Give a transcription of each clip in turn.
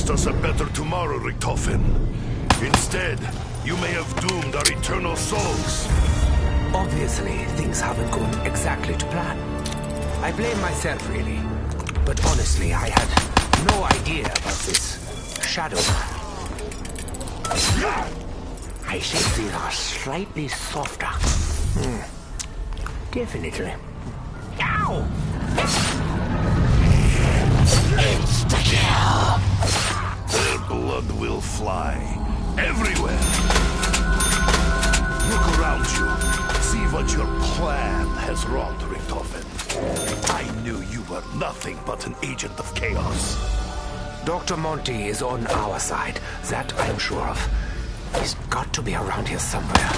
promised us a better tomorrow, Richtofen. Instead, you may have doomed our eternal souls. Obviously, things haven't gone exactly to plan. I blame myself, really. But honestly, I had no idea about this shadow man. I think these are slightly softer. Definitely. Ow! Insta-kill! Their blood will fly everywhere. Look around you. See what your plan has wrought, Richtofen. I knew you were nothing but an agent of chaos. Dr. Monty is on our side. That I'm sure of. He's got to be around here somewhere.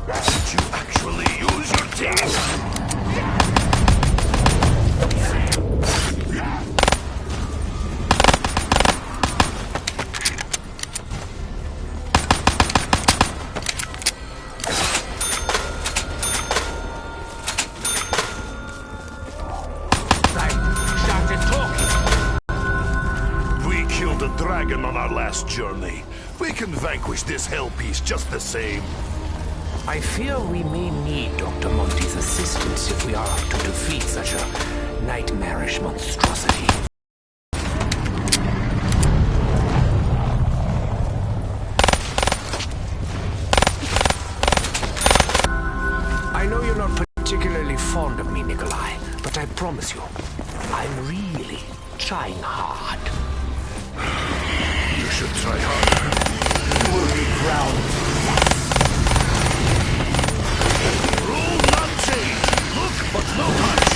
Did you actually use your teeth? Dragon on our last journey. We can vanquish this hell piece just the same. I fear we may need Dr. Monty's assistance if we are to defeat such a nightmarish monstrosity. I know you're not particularly fond of me, Nikolai, but I promise you, I'm really trying hard. You should try harder. You will be crowned. Rule not change. Look, but no touch.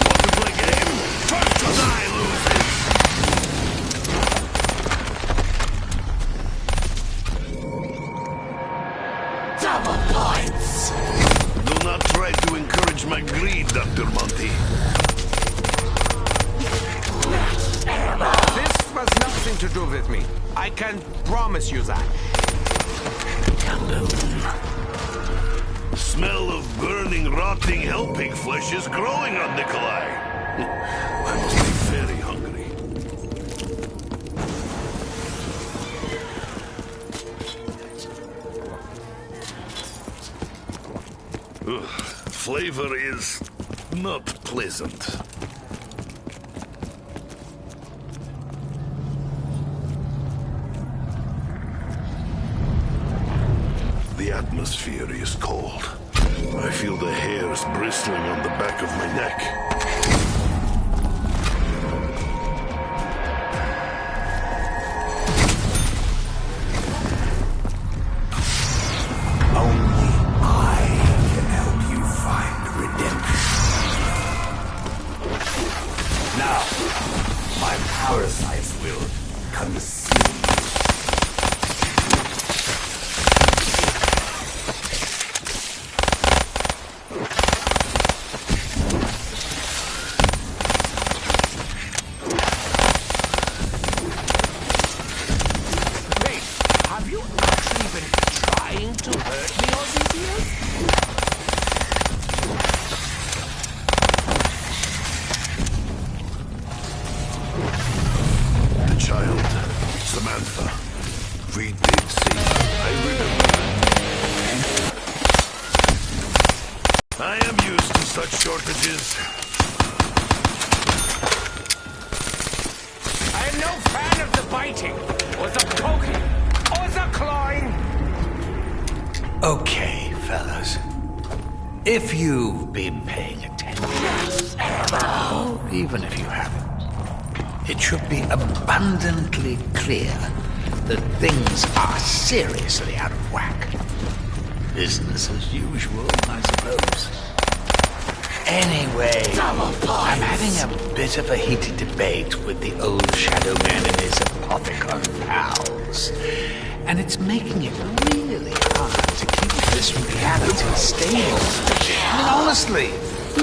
Want to play game? First to die loses. Double points. Do not try to encourage my greed, Dr. Monty. This has nothing to do with me. I can promise you that. Smell of burning, rotting, helping flesh is growing on Nikolai. I must be very hungry. Flavor is not pleasant. The atmosphere is cold. I feel the hairs bristling on the back of my neck. Only I can help you find redemption. Now, my parasites will consume. Samantha, we did see. I remember. I am used to such shortages. I am no fan of the biting, or the poking, or the clawing. Okay, fellas. If you've been paying attention, or even if you haven't, it should be abundantly clear that things are seriously out of whack. Business as usual, I suppose. Anyway, I'm having a bit of a heated debate with the old Shadow Man and his apothecon pals. And it's making it really hard to keep this reality stable. I mean, honestly,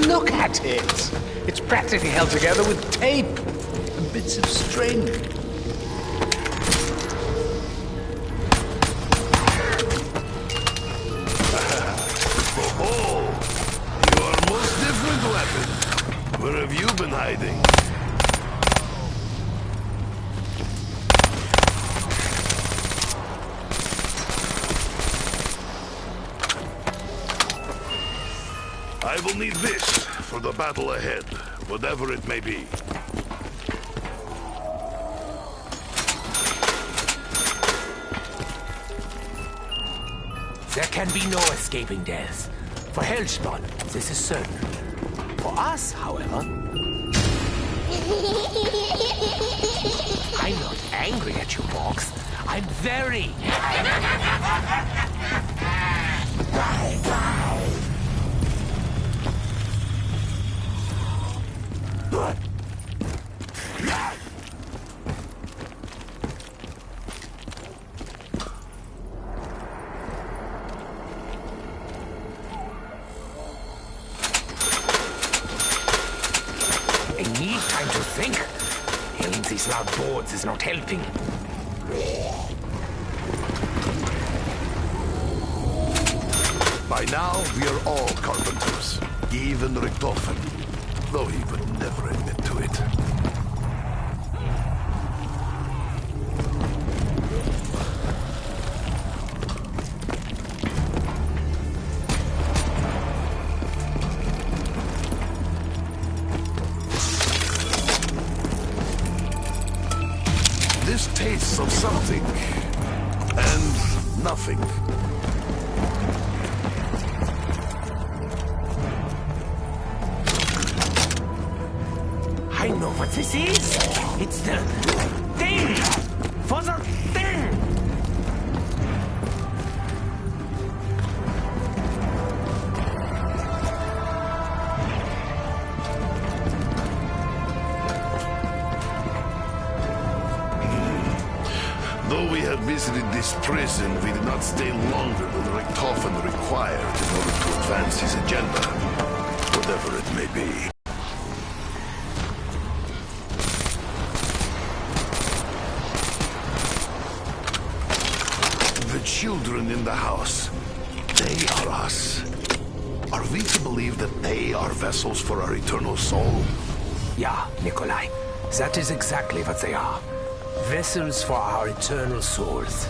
look at it. It's practically held together with tape and bits of string. been hiding? I will need this for the battle ahead, whatever it may be. There can be no escaping death. For Hellspawn, this is certain. For us, however... I'm not angry at you, Box. I'm very... I need time to think. Hearing these loud boards is not helping. By now, we are all carpenters. Even Richtofen, though he would never admit to it. This tastes of something and nothing. I know what this is. It's the thing for the thing. Though we had visited this prison, we did not stay longer than Richtofen required in order to advance his agenda, whatever it may be. The children in the house, they are us. Are we to believe that they are vessels for our eternal soul? Yeah, Nikolai. That is exactly what they are. Vessels for our eternal souls.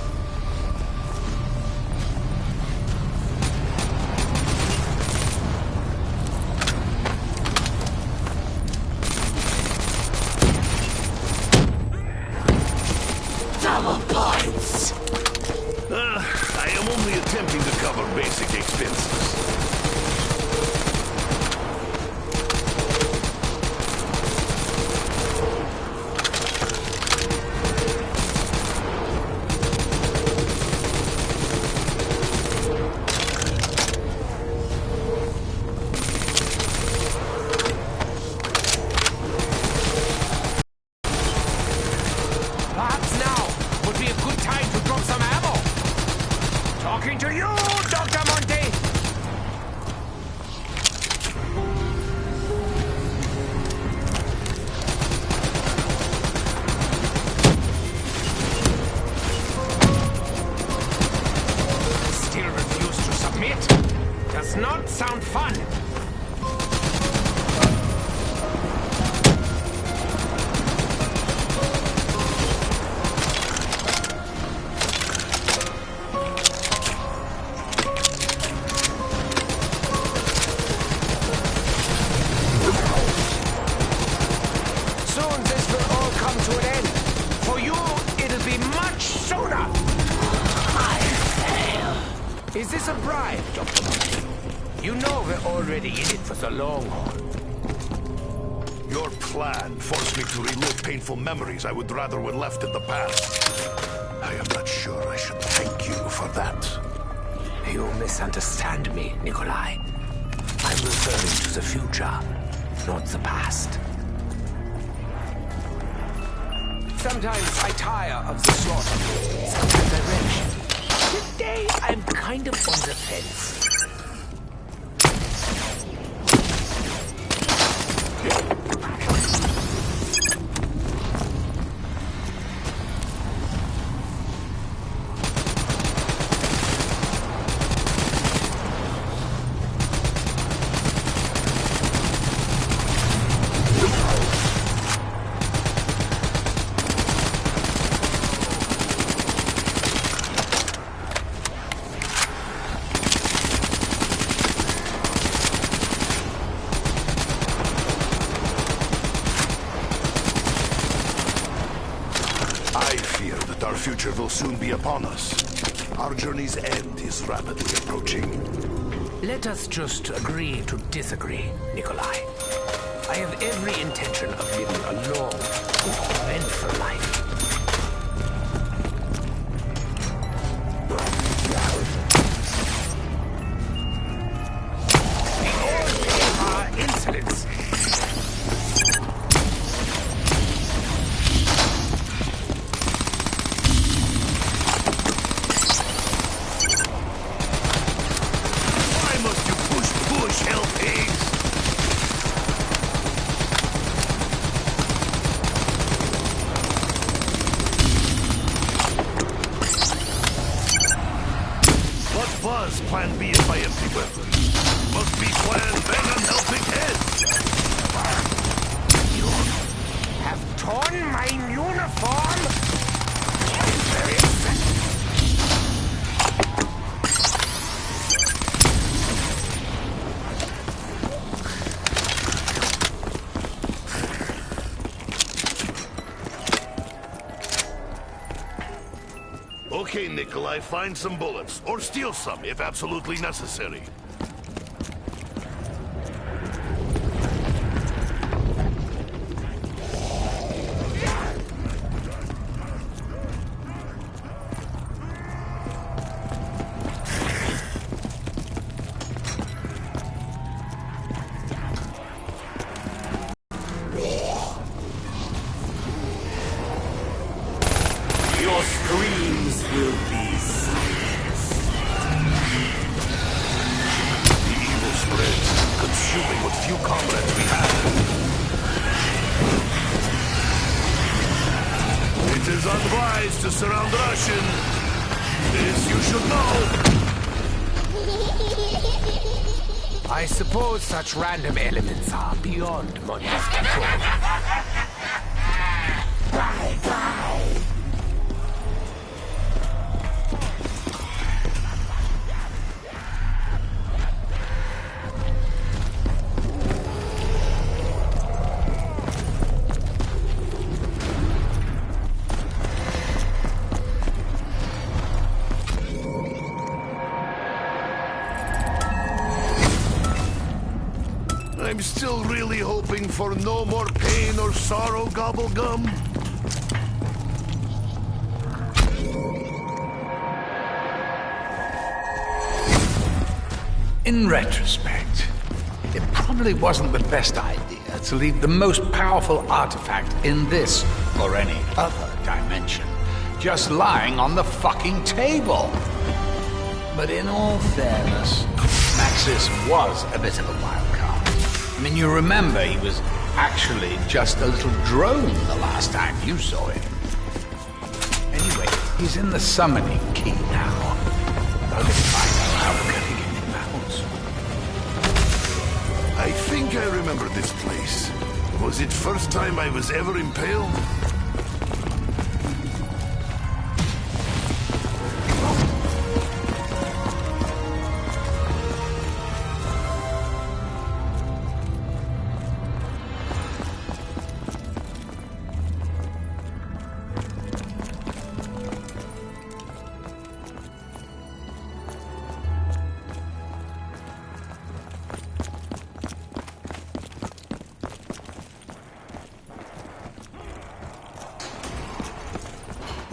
Double points! I am only attempting to cover basic expenses. Perhaps now would be a good time to drop some ammo. Talking to you, Dr. Monte. Still refuse to submit? Does not sound fun. Soon this will all come to an end. For you, it'll be much sooner. I fail. Is this a bribe, Dr. Monty? You know we're already in it for the long haul. Your plan forced me to relive painful memories I would rather were left in the past. I am not sure I should thank you for that. You misunderstand me, Nikolai. I'm referring to the future, not the past. Sometimes I tire of the slaughter. Sometimes I relish. Today, I'm kind of on the fence. future will soon be upon us. Our journey's end is rapidly approaching. Let us just agree to disagree, Nikolai. I have every intention of living a long, eventful life. The old are insolence. Why must you push, hell pigs? What was Plan B if I empty weapons? Must be Plan Then I'm helping heads. You have torn my uniform? I'm very upset. Okay, Nikolai, find some bullets. Or steal some, if absolutely necessary. Your screams will be silenced. The evil spreads, consuming what few comrades we have. It is unwise to surround Russian. This you should know. I suppose such random elements are beyond Monty's control. Bye-bye. I'm still really hoping for no more pain or sorrow, Gobblegum. In retrospect, it probably wasn't the best idea to leave the most powerful artifact in this or any other dimension just lying on the fucking table. But in all fairness, Maxis was a bit of a wild card. I mean, you remember he was actually just a little drone the last time you saw him. Anyway, he's in the summoning key now. I'll get find out how we're gonna get him out. I think I remember this place. Was it first time I was ever impaled?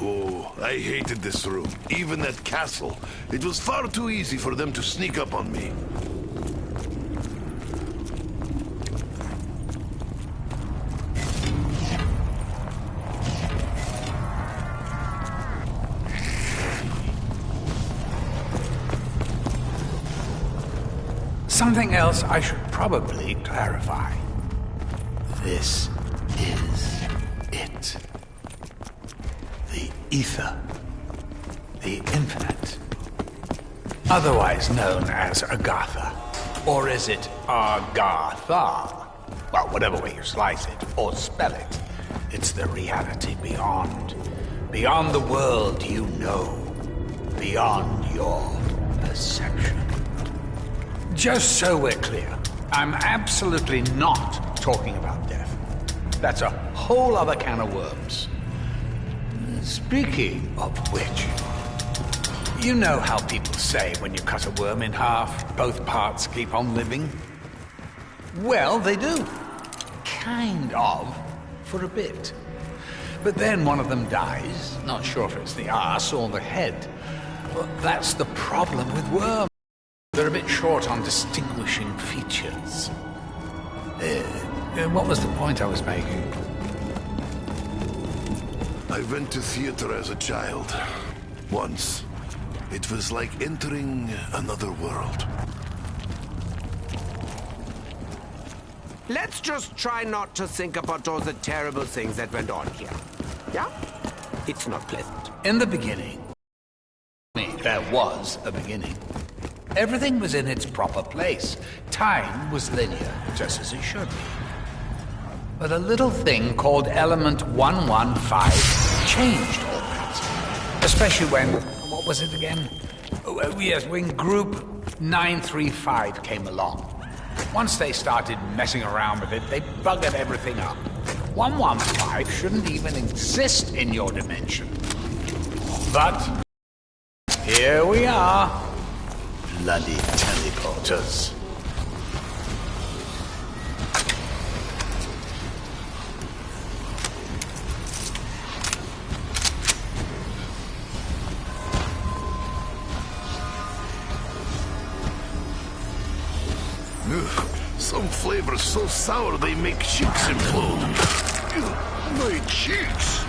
Oh, I hated this room. Even that castle. It was far too easy for them to sneak up on me. Something else I should probably clarify. This is it. The ether. The infinite. Otherwise known as Agartha. Or is it Agartha? Well, whatever way you slice it, or spell it, it's the reality beyond. Beyond the world you know. Beyond your perception. Just so we're clear, I'm absolutely not talking about death. That's a whole other can of worms. Speaking of which, you know how people say when you cut a worm in half, both parts keep on living? Well, they do. Kind of. For a bit. But then one of them dies. Not sure if it's the arse or the head. Well, that's the problem with worms. They're a bit short on distinguishing features. What was the point I was making? I went to theater as a child. Once. It was like entering another world. Let's just try not to think about all the terrible things that went on here. Yeah? It's not pleasant. In the beginning, there was a beginning. Everything was in its proper place. Time was linear, just as it should be. But a little thing called Element 115 changed all that. Especially when, what was it again? Oh, yes, when Group 935 came along. Once they started messing around with it, they buggered everything up. 115 shouldn't even exist in your dimension. But here we are. Bloody teleporters. Some flavors so sour they make cheeks implode. My cheeks!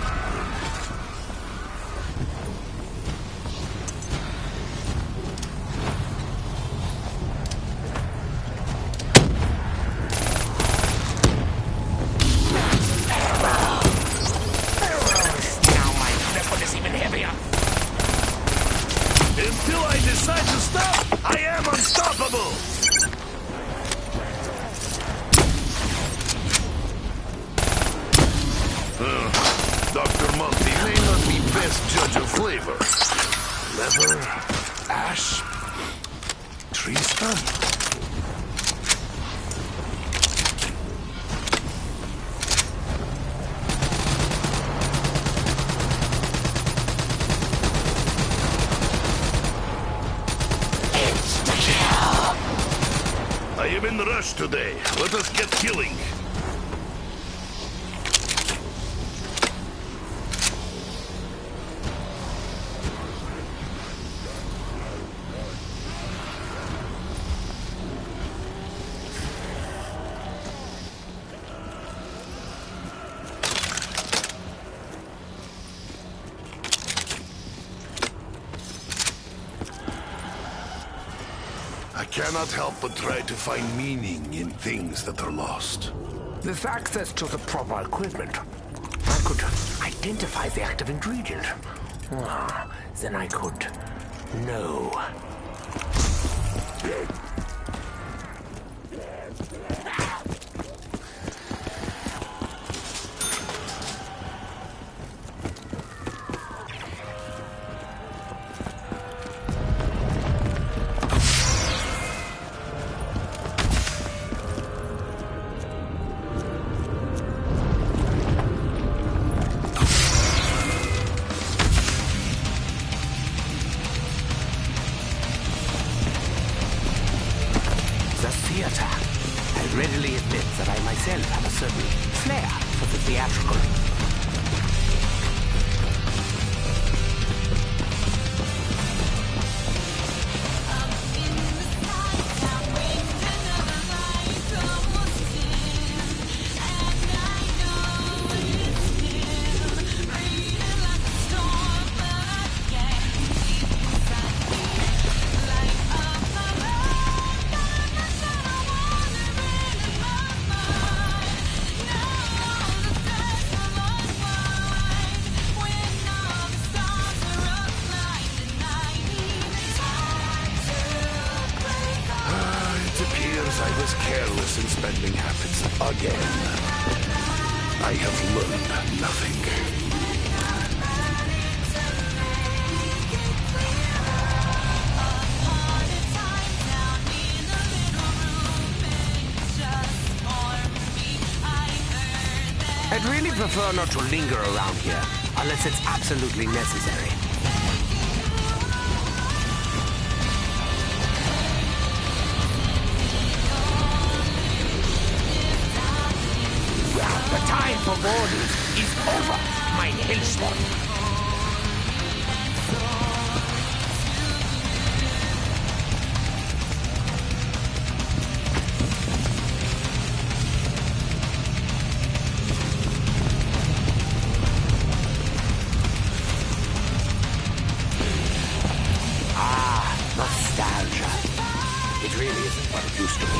Now my weapon is even heavier. Until I decide to stop, I am unstoppable! Dr. Multi may not be best judge of flavor. Leather, ash, tree stump. I am in the rush today. Let us get killing. I cannot help but try to find meaning in things that are lost. With access to the proper equipment, I could identify the active ingredient. Then I could know. I readily admit that I myself have a certain flair for the theatrical. I was careless in spending habits again. I have learned nothing. I'd really prefer not to linger around here, unless it's absolutely necessary. The time for warnings is over, mein Hellspawn. Nostalgia. It really isn't what it used to be.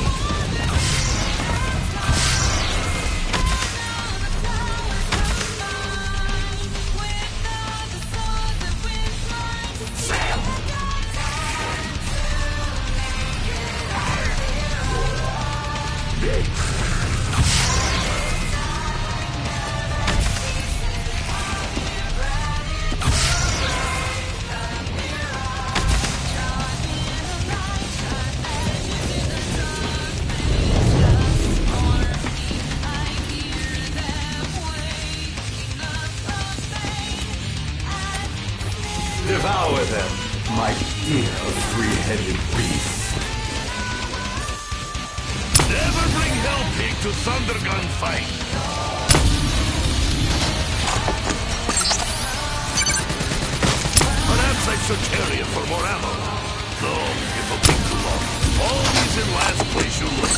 Devour them, my dear three-headed beast. Never bring Hellpig to Thundergun fight. Perhaps I should carry it for more ammo. No, it'll take too long. Always in last place you look.